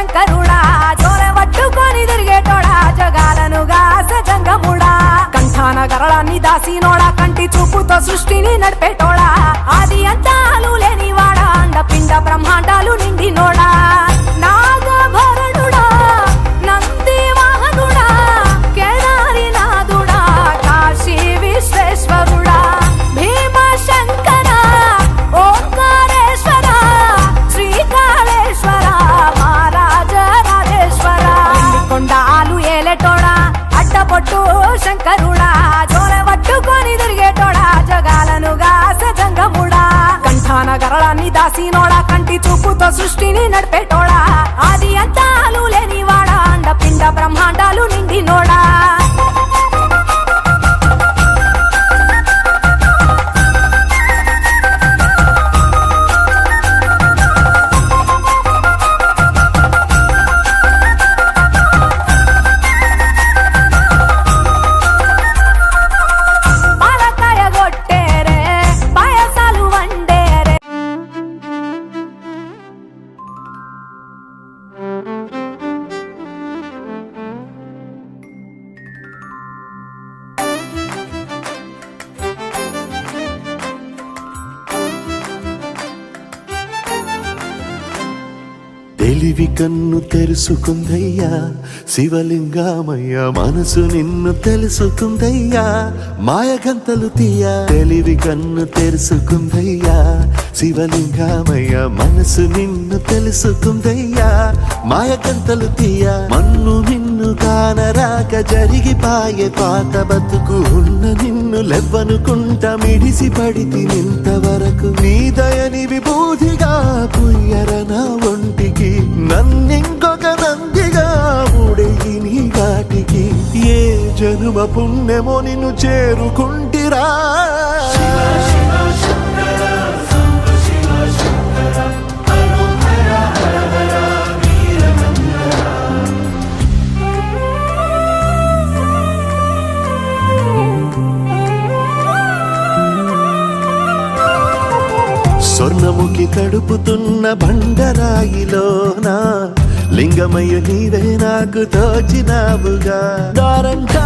శంకరుడా జోల పట్టుకొని తిరిగేటోడా జగాలను గాస జంగముడా కంఠాన గరళాన్ని దాసినోడా కంటి చూపుతో సృష్టిని నడిపేటోడా ఆది అంతాలు లేనివాడా అండపిండ బ్రహ్మాండాలు నిండినోడా నాగభరణుడా నంది వాహనుడా కేదారి నాథుడా కాశీ విశ్వేశ్వరుడా భీమ శంకర ఓంకారేశ్వర శ్రీకాళేశ్వర మహారాజ రాజేశ్వర కొండాలు ఏలేటోడా అడ్డపొట్టు శంకరుడా జోల పట్టుకొని తిరిగేటోడా జగాలను గాస జంగముడా కంఠాన గరళాన్ని దాసినోడా కంటి చూపుతో సృష్టిని నడిపేటోడా ఆది అంతాలు లేనివాడా అండపిండ బ్రహ్మాండాలు నిండినోడా తెలివి కన్ను తెరుసుకుందయ్యా శివలింగమయ్య మనసు నిన్ను తెలుసుకుందయ్యా మాయగంతలు తీయ తెలివి కన్ను తెరుసుకుందయ్యా శివలింగమయ్య మనసు నిన్ను తెలుసుకుందయ్యా మాయగంతలు తీయ మన్ను నిన్ను కానరాక జరిగిపాయే పాత బతుకు ఉన్న నిన్ను లెవ్వనుకుంట మిడిసి పడితి నింతవరకు నీ దయని విభూతిగా పుయ్యరన ఒంటికి నన్నింకొక నందిగా ఊడేయి నీ ఘాటికి ఏ జనుమ పుణ్యమో నిన్ను చేరుకుంటిరా స్వర్ణముఖి తడుపుతున్న బండరాయిలోనా లింగమయ్య నీవే నాకు తోచినావుగా దారంగా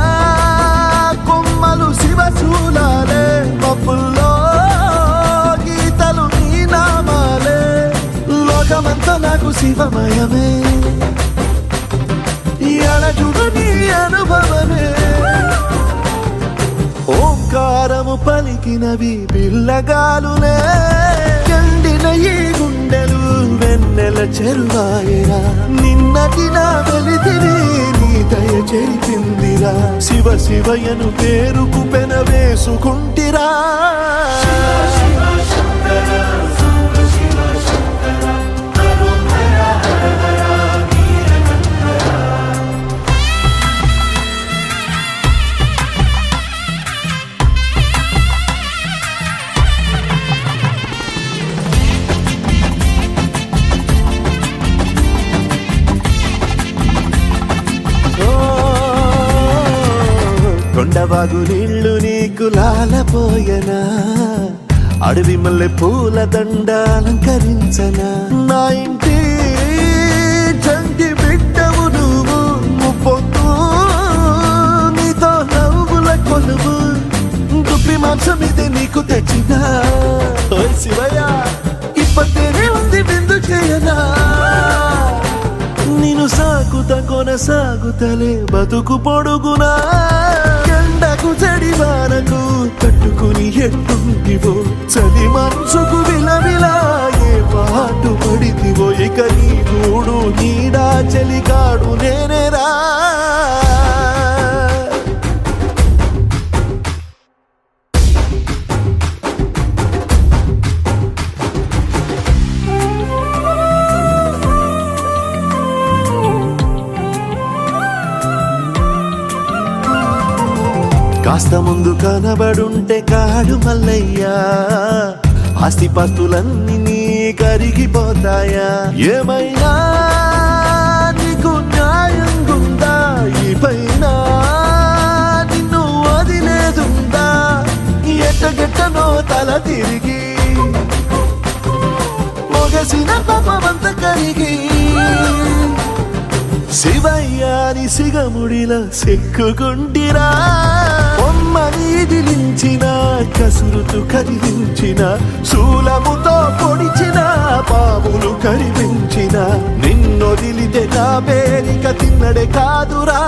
కొమ్మలు శివశూలాలే పప్పుల్లో గీతలు నీ నామాలే లోకమంతా నాకు శివమయమే ఎడజుడు నీ అనుభవమే ఓంకారము పలికినవి పిల్లగాలునే కండిన ఈ గుండెలు వెన్నెల చెరువాయరా నిన్నటి నా వెలితిని నీ దయ చెరిపిందిరా శివ శివయను పేరుకు పెన వేసుకుంటిరా కొండవాగు నీళ్లు నీకు లాలపోయనా అడవి మల్లె పూల దండ అలంకరించనా నా ఇంటి చంటి బిడ్డవు నువ్వు ముప్పొద్దు నీతో నవ్వుల కొలువు దుప్పి మాంసం ఇదే నీకు తెచ్చినా శివయ్య ఇప్పటినే ఉంది బిందు చేయనా నిన్ను సాగుత కొనసాగుతలే బతుకు పొడుగునా ఎండకు చడివానకు తట్టుకుని ఎట్టుంటివో చలి మనసుకు విలవిలా ఏ పాటు పడితివో ఇక నీ గూడు నీడా చలికాడు నేనేరా కాస్త ముందు కనబడుంటే కాడు మల్లయ్యా ఆస్తిపాస్తులన్నీ నీ కరిగిపోతాయా ఏమైనా నీకు న్యాయం గుందా ఈ పైన నిన్ను వదిలేదుందా ఎట్టగెట్టనో తల తిరిగి మొగసిన పాపమంత కరిగి ముడిలా సెక్కుకుంటిరా బొమ్మని దిలించిన కసురుతూ కదిలించిన శూలముతో పొడిచిన పాములు కరిపించిన నిన్నొదిలితే నా పేరిక తిన్నడే కాదురా